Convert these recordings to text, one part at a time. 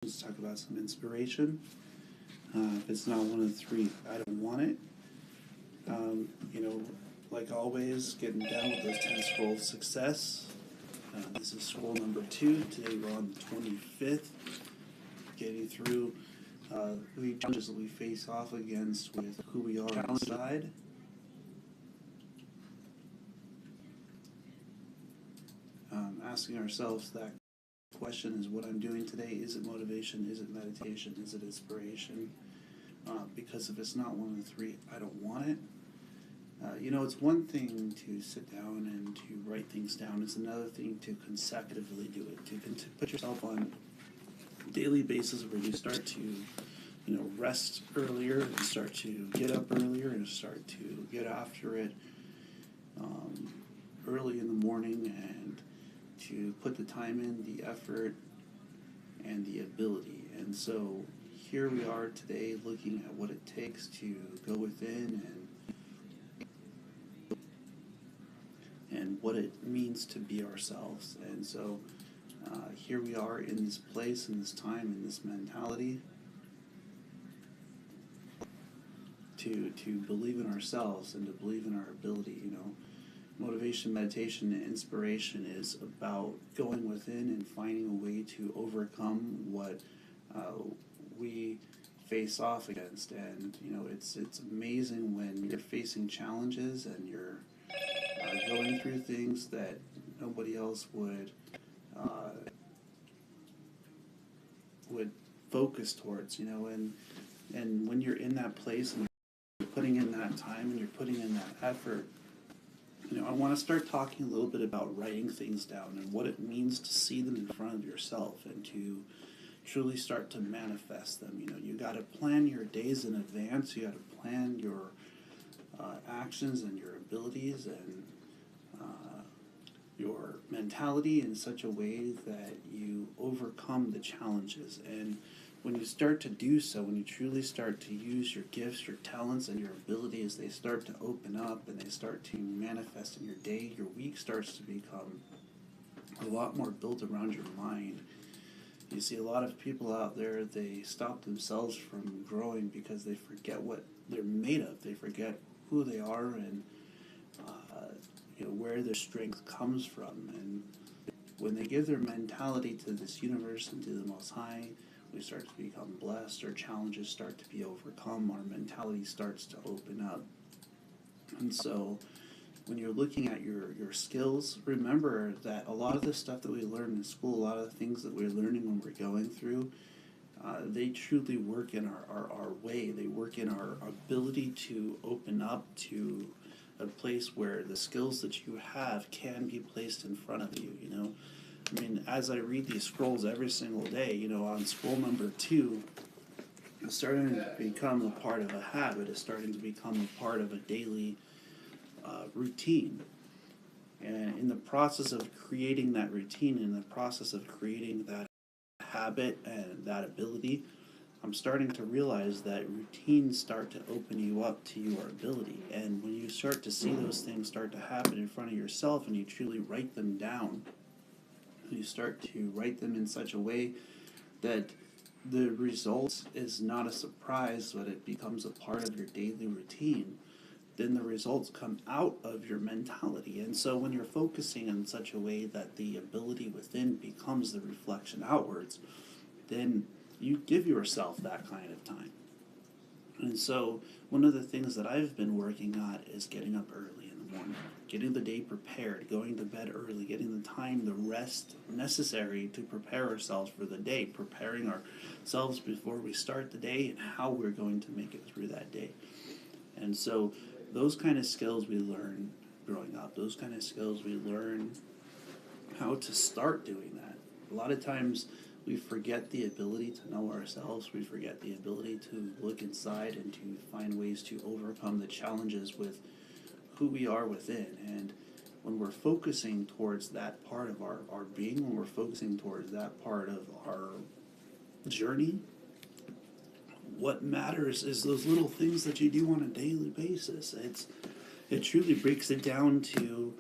Let's talk about some inspiration. If it's not one of the three, I don't want it. You know, like always, getting down with those 10 scrolls of success. This is scroll number 2. Today we're on the 25th, getting through the challenges that we face off against with who we are inside. Asking ourselves that question is what I'm doing today. Is it motivation? Is it meditation? Is it inspiration? Because if it's not one of the three, I don't want it. It's one thing to sit down and to write things down. It's another thing to consecutively do it, to put yourself on a daily basis where you start to, rest earlier and start to get up earlier and start to get after it early in the morning, and to put the time in, the effort, and the ability. And so here we are today looking at what it takes to go within and what it means to be ourselves. And so here we are in this place, in this time, in this mentality to believe in ourselves and to believe in our ability. Motivation, meditation, and inspiration is about going within and finding a way to overcome what we face off against. And it's amazing when you're facing challenges and you're going through things that nobody else would focus towards. And when you're in that place and you're putting in that time and you're putting in that effort, I want to start talking a little bit about writing things down and what it means to see them in front of yourself and to truly start to manifest them. You got to plan your days in advance. You got to plan your actions and your abilities and your mentality in such a way that you overcome the challenges. And when you start to do so, when you truly start to use your gifts, your talents, and your abilities, they start to open up and they start to manifest in your day. Your week starts to become a lot more built around your mind. You see a lot of people out there, they stop themselves from growing because they forget what they're made of. They forget who they are and where their strength comes from. And when they give their mentality to this universe and to the Most High, we start to become blessed, our challenges start to be overcome, our mentality starts to open up. And so when you're looking at your skills, remember that a lot of the stuff that we learn in school, a lot of the things that we're learning when we're going through, they truly work in our way. They work in our ability to open up to a place where the skills that you have can be placed in front of you. As I read these scrolls every single day, on scroll number 2, it's starting to become a part of a habit. It's starting to become a part of a daily routine. And in the process of creating that routine, in the process of creating that habit and that ability, I'm starting to realize that routines start to open you up to your ability. And when you start to see those things start to happen in front of yourself and you truly write them down, you start to write them in such a way that the result is not a surprise, but it becomes a part of your daily routine, then the results come out of your mentality. And so when you're focusing in such a way that the ability within becomes the reflection outwards, then you give yourself that kind of time. And so one of the things that I've been working on is getting up early in the morning, getting the day prepared, going to bed early, getting the time, the rest necessary to prepare ourselves for the day, preparing ourselves before we start the day and how we're going to make it through that day. And so those kind of skills we learn growing up, those kind of skills we learn how to start doing that. A lot of times we forget the ability to know ourselves. We forget the ability to look inside and to find ways to overcome the challenges with who we are within. And when we're focusing towards that part of our being, when we're focusing towards that part of our journey, what matters is those little things that you do on a daily basis. It truly breaks it down to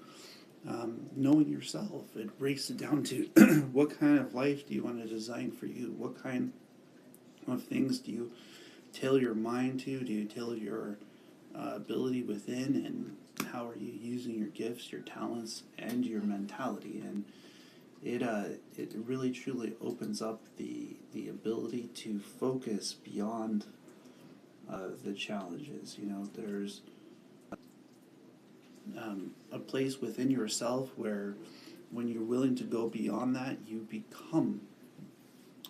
knowing yourself. It breaks it down to what kind of life do you want to design for you? What kind of things do you tailor your mind to? Do you tailor your ability within? And how are you using your gifts, your talents, and your mentality? And it really truly opens up the ability to focus beyond the challenges. There's a place within yourself where when you're willing to go beyond that, you become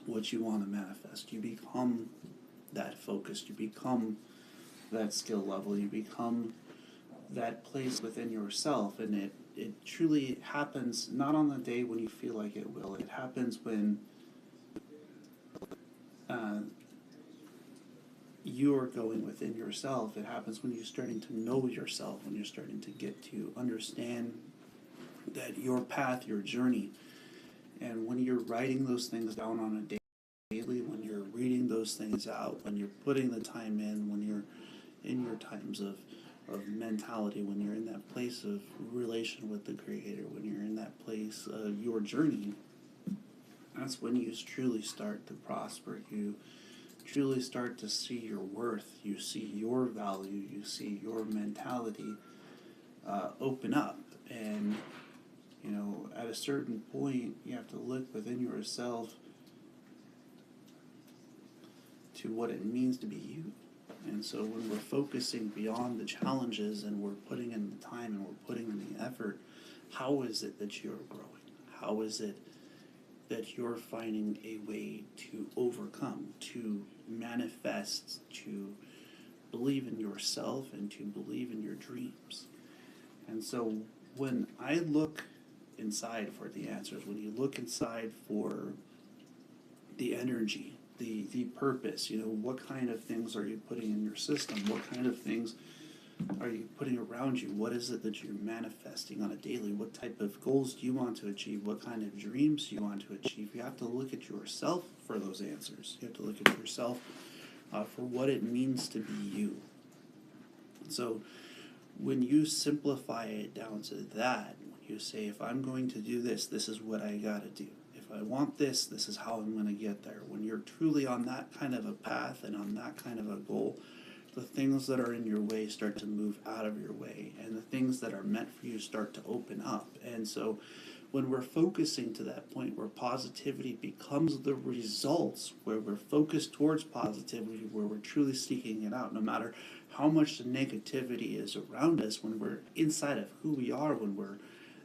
what you want to manifest. You become that focused. You become that skill level. You become that place within yourself. And it truly happens not on the day when you feel like it will. It happens when you're going within yourself. It happens when you're starting to know yourself, when you're starting to get to understand that your path, your journey, and when you're writing those things down on a daily, when you're reading those things out, when you're putting the time in, when you're in your times of mentality, when you're in that place of relation with the Creator, when you're in that place of your journey, that's when you truly start to prosper. You truly start to see your worth. You see your value. You see your mentality open up. And, at a certain point, you have to look within yourself to what it means to be you. And so when we're focusing beyond the challenges and we're putting in the time and we're putting in the effort, how is it that you're growing? How is it that you're finding a way to overcome, to manifest, to believe in yourself and to believe in your dreams? And so when I look inside for the answers, when you look inside for the energy, the purpose, what kind of things are you putting in your system? What kind of things are you putting around you? What is it that you're manifesting on a daily? What type of goals do you want to achieve? What kind of dreams do you want to achieve? You have to look at yourself for those answers. You have to look at yourself for what it means to be you. So when you simplify it down to that, when you say, if I'm going to do this, this is what I got to do. If I want this, this is how I'm going to get there. When you're truly on that kind of a path and on that kind of a goal, the things that are in your way start to move out of your way, and the things that are meant for you start to open up. And so when we're focusing to that point where positivity becomes the results, where we're focused towards positivity, where we're truly seeking it out, no matter how much the negativity is around us, when we're inside of who we are, when we're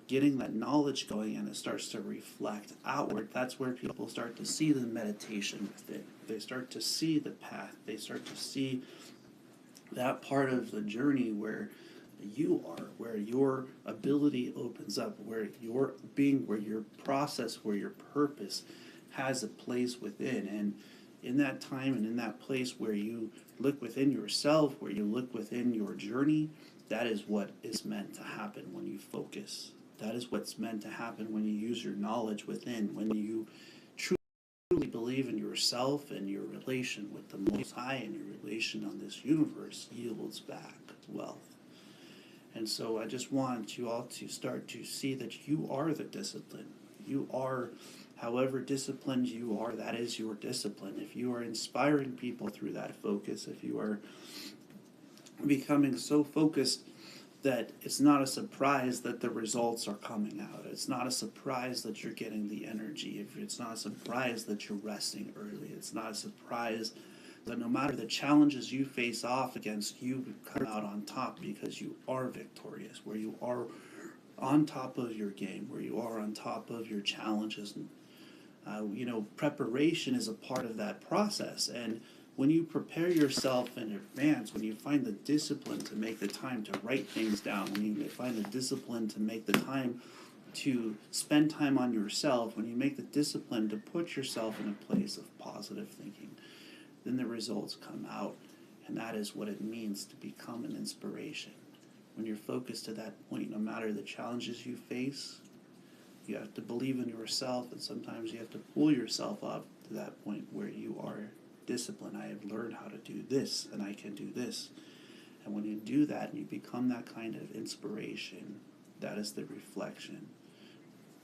getting that knowledge going and it starts to reflect outward, that's where people start to see the meditation within. They start to see the path. They start to see that part of the journey where you are, where your ability opens up, where your being, where your process, where your purpose has a place within. And in that time and in that place where you look within yourself, where you look within your journey, that is what is meant to happen when you focus. That is what's meant to happen when you use your knowledge within, when you truly believe in yourself, and your relation with the Most High and your relation on this universe yields back wealth. And so I just want you all to start to see that you are the discipline. You are, however disciplined you are, that is your discipline. If you are inspiring people through that focus, if you are becoming so focused that it's not a surprise that the results are coming out. It's not a surprise that you're getting the energy. It's not a surprise that you're resting early. It's not a surprise that no matter the challenges you face off against, you come out on top because you are victorious, where you are on top of your game, where you are on top of your challenges. And, preparation is a part of that process. And when you prepare yourself in advance, when you find the discipline to make the time to write things down, when you find the discipline to make the time to spend time on yourself, when you make the discipline to put yourself in a place of positive thinking, then the results come out. And that is what it means to become an inspiration. When you're focused to that point, no matter the challenges you face, you have to believe in yourself, and sometimes you have to pull yourself up to that point where you are discipline. I have learned how to do this, and I can do this. And when you do that and you become that kind of inspiration, that is the reflection.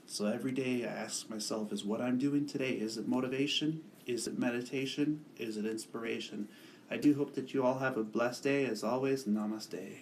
So every day I ask myself, is what I'm doing today, is it motivation? Is it meditation? Is it inspiration? I do hope that you all have a blessed day. As always, namaste.